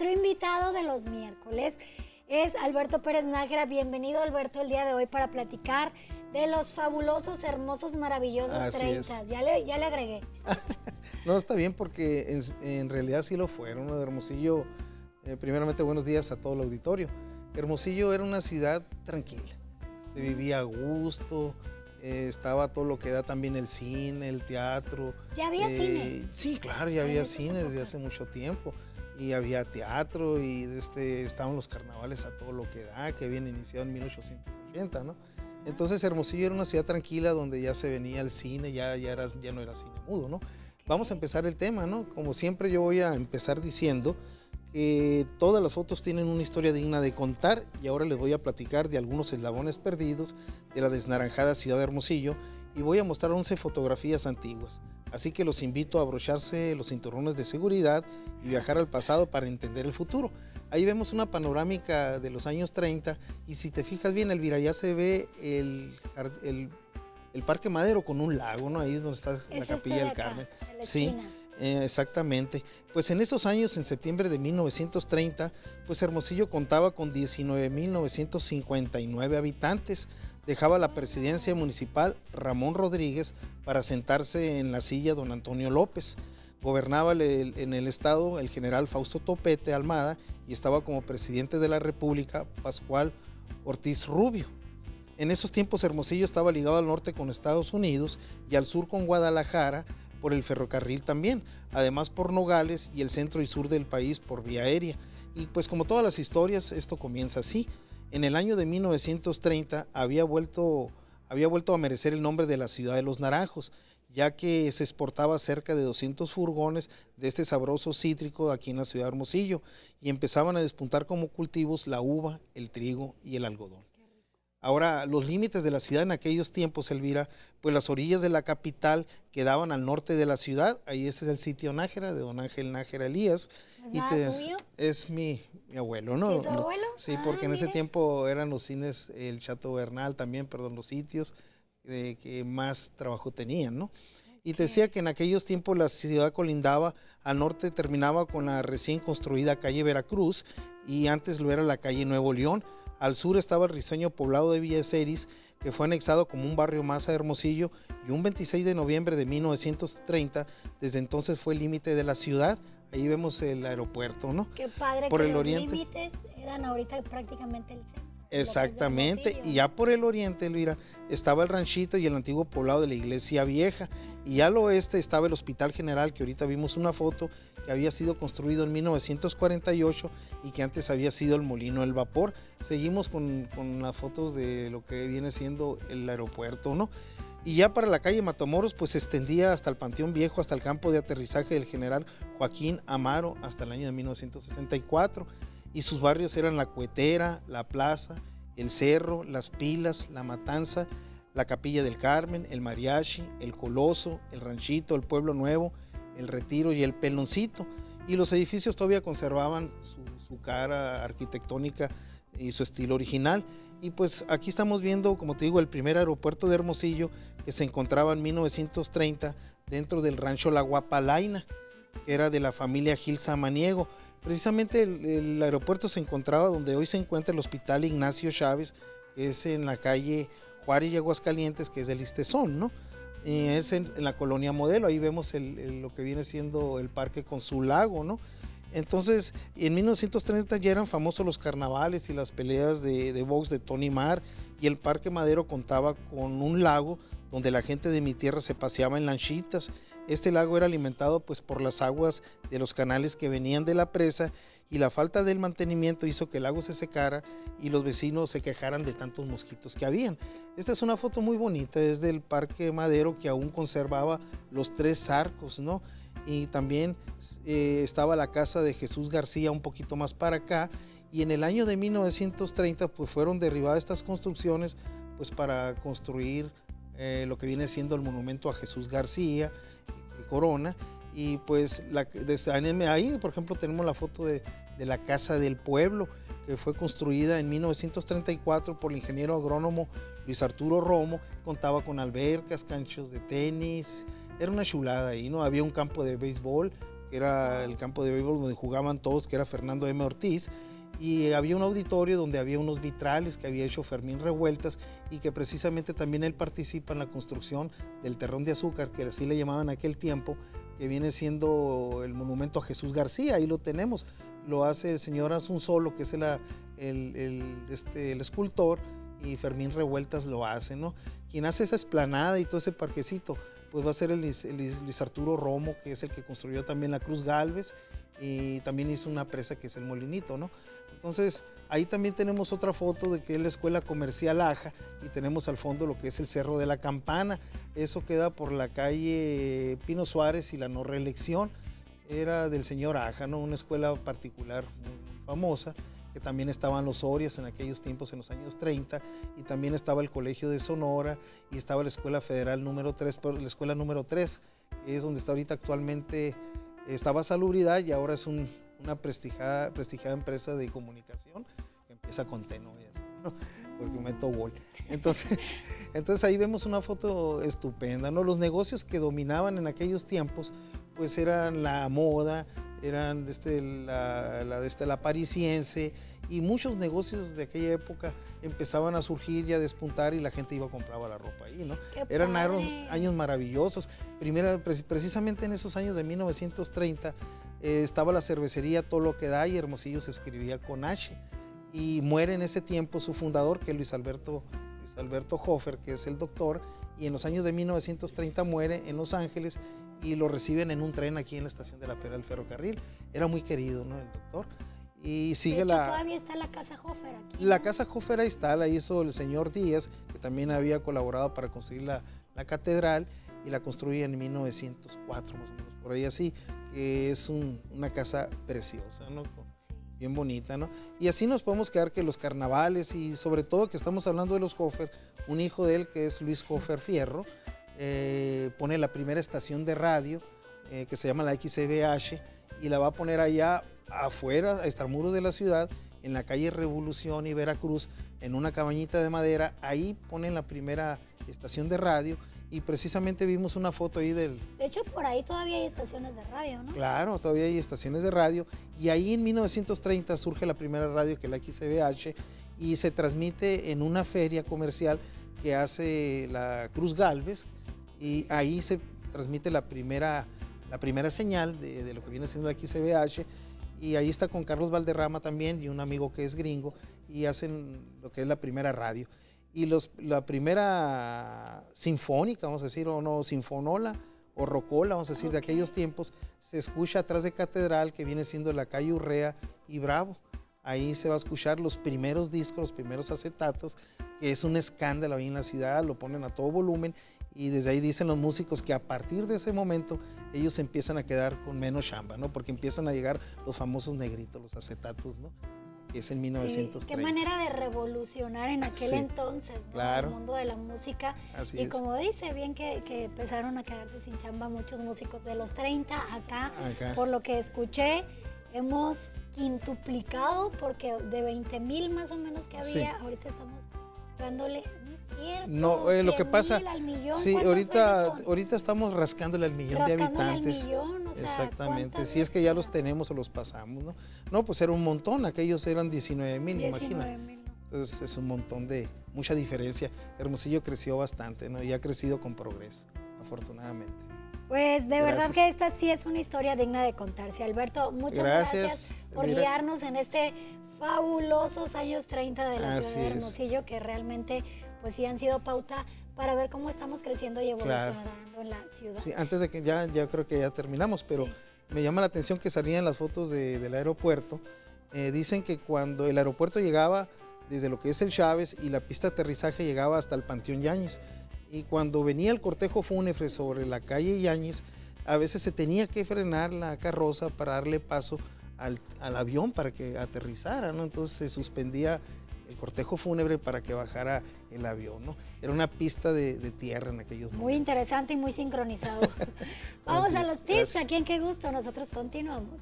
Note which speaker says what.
Speaker 1: nuestro invitado de los miércoles es Alberto Pérez Nájera. Bienvenido, Alberto, el día de hoy para platicar de los fabulosos, hermosos, maravillosos
Speaker 2: Así
Speaker 1: 30.
Speaker 2: es.
Speaker 1: Ya le agregué.
Speaker 2: No, está bien porque en realidad sí lo fueron, ¿no? Hermosillo, primeramente buenos días a todo el auditorio. Hermosillo era una ciudad tranquila, se vivía a gusto, estaba todo lo que da también el cine, el teatro.
Speaker 1: ¿Ya había cine?
Speaker 2: Sí, claro, ya había cine desde hace mucho tiempo. Y había teatro y estaban los carnavales a todo lo que da, que habían iniciado en 1880, ¿no? Entonces Hermosillo era una ciudad tranquila donde ya se venía el cine, ya no era cine mudo, ¿no? Vamos a empezar el tema, ¿no? Como siempre yo voy a empezar diciendo que todas las fotos tienen una historia digna de contar y ahora les voy a platicar de algunos eslabones perdidos de la desnaranjada ciudad de Hermosillo y voy a mostrar 11 fotografías antiguas. Así que los invito a abrocharse los cinturones de seguridad y viajar al pasado para entender el futuro. Ahí vemos una panorámica de los años 30 y si te fijas bien, Elvira, ya se ve el Parque Madero con un lago, ¿no? Ahí es donde está la Capilla del Carmen. Sí, exactamente. Pues en esos años, en septiembre de 1930, pues Hermosillo contaba con 19.959 habitantes. Dejaba la presidencia municipal Ramón Rodríguez para sentarse en la silla don Antonio López. Gobernaba en el estado el general Fausto Topete Almada y estaba como presidente de la República Pascual Ortiz Rubio. En esos tiempos Hermosillo estaba ligado al norte con Estados Unidos y al sur con Guadalajara por el ferrocarril también, además por Nogales y el centro y sur del país por vía aérea. Y pues como todas las historias, esto comienza así. En el año de 1930 había vuelto a merecer el nombre de la ciudad de los naranjos, ya que se exportaba cerca de 200 furgones de este sabroso cítrico aquí en la ciudad de Hermosillo y empezaban a despuntar como cultivos la uva, el trigo y el algodón. Ahora, los límites de la ciudad en aquellos tiempos, Elvira, pues las orillas de la capital quedaban al norte de la ciudad. Ahí ese es el sitio Nájera, de don Ángel Nájera Elías.
Speaker 1: ¿Es suyo?
Speaker 2: Es mi abuelo, ¿no?
Speaker 1: ¿Sí es su abuelo?
Speaker 2: Sí, porque en ese tiempo eran los cines, el Chateau Bernal también, los sitios que más trabajo tenían, ¿no? Y te decía que en aquellos tiempos la ciudad colindaba, al norte terminaba con la recién construida calle Veracruz y antes lo era la calle Nuevo León. Al sur estaba el risueño poblado de Villa Ceris, que fue anexado como un barrio más a Hermosillo, y un 26 de noviembre de 1930, desde entonces fue el límite de la ciudad. Ahí vemos el aeropuerto, ¿no?
Speaker 1: Qué padre
Speaker 2: por
Speaker 1: que
Speaker 2: el
Speaker 1: los
Speaker 2: oriente.
Speaker 1: Límites eran ahorita prácticamente el centro.
Speaker 2: Exactamente, y ya por el oriente, Elvira, estaba el ranchito y el antiguo poblado de la Iglesia Vieja, y al oeste estaba el Hospital General, que ahorita vimos una foto, que había sido construido en 1948 y que antes había sido el Molino del Vapor. Seguimos con las fotos de lo que viene siendo el aeropuerto, ¿no? Y ya para la calle Matamoros, pues se extendía hasta el Panteón Viejo, hasta el campo de aterrizaje del general Joaquín Amaro, hasta el año de 1964. Y sus barrios eran La Cuetera, La Plaza, El Cerro, Las Pilas, La Matanza, la Capilla del Carmen, el Mariachi, el Coloso, el Ranchito, el Pueblo Nuevo, el Retiro y el Peloncito. Y los edificios todavía conservaban su cara arquitectónica y su estilo original. Y pues aquí estamos viendo, como te digo, el primer aeropuerto de Hermosillo que se encontraba en 1930 dentro del rancho La Guapalaina, que era de la familia Gil Samaniego. Precisamente el aeropuerto se encontraba donde hoy se encuentra el Hospital Ignacio Chávez, que es en la calle Juárez y Aguascalientes, que es del Istezón, ¿no? Es en la colonia Modelo, ahí vemos lo que viene siendo el parque con su lago, ¿no? Entonces, en 1930 ya eran famosos los carnavales y las peleas de box de Tony Mar, y el Parque Madero contaba con un lago donde la gente de mi tierra se paseaba en lanchitas. Este lago era alimentado pues por las aguas de los canales que venían de la presa, y la falta del mantenimiento hizo que el lago se secara y los vecinos se quejaran de tantos mosquitos que habían. Esta es una foto muy bonita, es del Parque Madero, que aún conservaba los 3 arcos, ¿no? Y también estaba la casa de Jesús García un poquito más para acá, y en el año de 1930 pues fueron derribadas estas construcciones pues para construir lo que viene siendo el monumento a Jesús García Corona. Y pues ahí por ejemplo tenemos la foto de la Casa del Pueblo, que fue construida en 1934 por el ingeniero agrónomo Luis Arturo Romo. Contaba con albercas, canchos de tenis, era una chulada ahí, ¿no? Había un campo de béisbol que era el campo de béisbol donde jugaban todos, que era Fernando M. Ortiz, y había un auditorio donde había unos vitrales que había hecho Fermín Revueltas y que precisamente también él participa en la construcción del Terrón de Azúcar, que así le llamaban en aquel tiempo, que viene siendo el monumento a Jesús García. Ahí lo tenemos, lo hace el señor Asunzolo, que es el escultor, y Fermín Revueltas lo hace, ¿no? Quien hace esa explanada y todo ese parquecito, pues va a ser el Luis Arturo Romo, que es el que construyó también la Cruz Gálvez, y también hizo una presa que es el Molinito, ¿no? Entonces, ahí también tenemos otra foto de que es la Escuela Comercial Aja, y tenemos al fondo lo que es el Cerro de la Campana. Eso queda por la calle Pino Suárez y la No Reelección. Era del señor Aja, ¿no? Una escuela particular muy famosa, que también estaban los Orias en aquellos tiempos, en los años 30, y también estaba el Colegio de Sonora, y estaba la Escuela Federal número 3, la Escuela número 3, que es donde está ahorita actualmente, estaba Salubridad, y ahora es una prestigiada empresa de comunicación, que empieza con T, ¿no? Porque meto gol. Entonces ahí vemos una foto estupenda, ¿no? Los negocios que dominaban en aquellos tiempos, pues eran la moda, eran la parisiense, y muchos negocios de aquella época empezaban a surgir y a despuntar, y la gente iba a comprar la ropa ahí, ¿no? Eran años maravillosos. Precisamente en esos años de 1930 estaba la cervecería Todo Lo Que Da, y Hermosillo se escribía con H, y muere en ese tiempo su fundador, que es Luis Alberto Hofer, que es el doctor, y en los años de 1930 muere en Los Ángeles, y lo reciben en un tren aquí en la estación de la Pera del Ferrocarril. Era muy querido, ¿no? El doctor. Y sigue
Speaker 1: todavía está la Casa Hofer aquí, ¿no?
Speaker 2: La Casa Hofer ahí está, la hizo el señor Díaz, que también había colaborado para construir la catedral, y la construye en 1904, más o menos, por ahí así, que es una casa preciosa, ¿no? Bien bonita, ¿no? Y así nos podemos quedar, que los carnavales, y sobre todo que estamos hablando de los Hofer, un hijo de él, que es Luis Hofer Fierro, pone la primera estación de radio, que se llama la XCBH, y la va a poner allá afuera, a extramuros de la ciudad, en la calle Revolución y Veracruz, en una cabañita de madera. Ahí ponen la primera estación de radio, y precisamente vimos una foto ahí De
Speaker 1: hecho, por ahí todavía hay estaciones de radio, ¿no?
Speaker 2: Claro, todavía hay estaciones de radio, y ahí en 1930 surge la primera radio, que es la XCBH, y se transmite en una feria comercial que hace la Cruz Gálvez, y ahí se transmite la primera señal de lo que viene siendo la XCBH, y ahí está con Carlos Valderrama también, y un amigo que es gringo, y hacen lo que es la primera radio. Y la primera sinfónica, vamos a decir, o no, sinfonola, o rocola, vamos a decir, de aquellos tiempos, se escucha atrás de Catedral, que viene siendo la calle Urrea y Bravo. Ahí se va a escuchar los primeros discos, los primeros acetatos, que es un escándalo ahí en la ciudad, lo ponen a todo volumen, y desde ahí dicen los músicos que a partir de ese momento ellos empiezan a quedar con menos chamba, ¿no? Porque empiezan a llegar los famosos negritos, los acetatos, ¿no? Que es en 1930.
Speaker 1: Sí, qué manera de revolucionar en aquel entonces, ¿no?
Speaker 2: Claro.
Speaker 1: El mundo de la música.
Speaker 2: Así
Speaker 1: y
Speaker 2: es.
Speaker 1: Como dice, bien que empezaron a quedarse sin chamba muchos músicos de los 30 acá. Por lo que escuché, hemos quintuplicado, porque de 20,000 más o menos que había, ahorita estamos dándole, no es cierto,
Speaker 2: no, lo que pasa,
Speaker 1: al millón,
Speaker 2: sí, ahorita estamos rascándole al millón de habitantes.
Speaker 1: Al millón, o sea,
Speaker 2: exactamente, si es que ya los tenemos o los pasamos, ¿no? No, pues era un montón, aquellos eran 19,000, imagina. Entonces es un montón, mucha diferencia. Hermosillo creció bastante, ¿no? Y ha crecido con progreso, afortunadamente.
Speaker 1: Pues de verdad que esta sí es una historia digna de contarse. Alberto, muchas gracias por guiarnos en este fabulosos años 30 de la ciudad de Hermosillo, que realmente pues sí han sido pauta para ver cómo estamos creciendo y evolucionando en la ciudad.
Speaker 2: Sí, antes de que ya creo que ya terminamos, pero me llama la atención que salían las fotos del aeropuerto. Dicen que cuando el aeropuerto llegaba desde lo que es el Chávez, y la pista de aterrizaje llegaba hasta el Panteón Yáñez, y cuando venía el cortejo fúnebre sobre la calle Yáñez, a veces se tenía que frenar la carroza para darle paso al avión para que aterrizara, ¿no? Entonces se suspendía el cortejo fúnebre para que bajara el avión, ¿no? Era una pista de tierra en aquellos momentos.
Speaker 1: Muy interesante y muy sincronizado. Vamos a los tips, aquí en Qué Gusto, nosotros continuamos.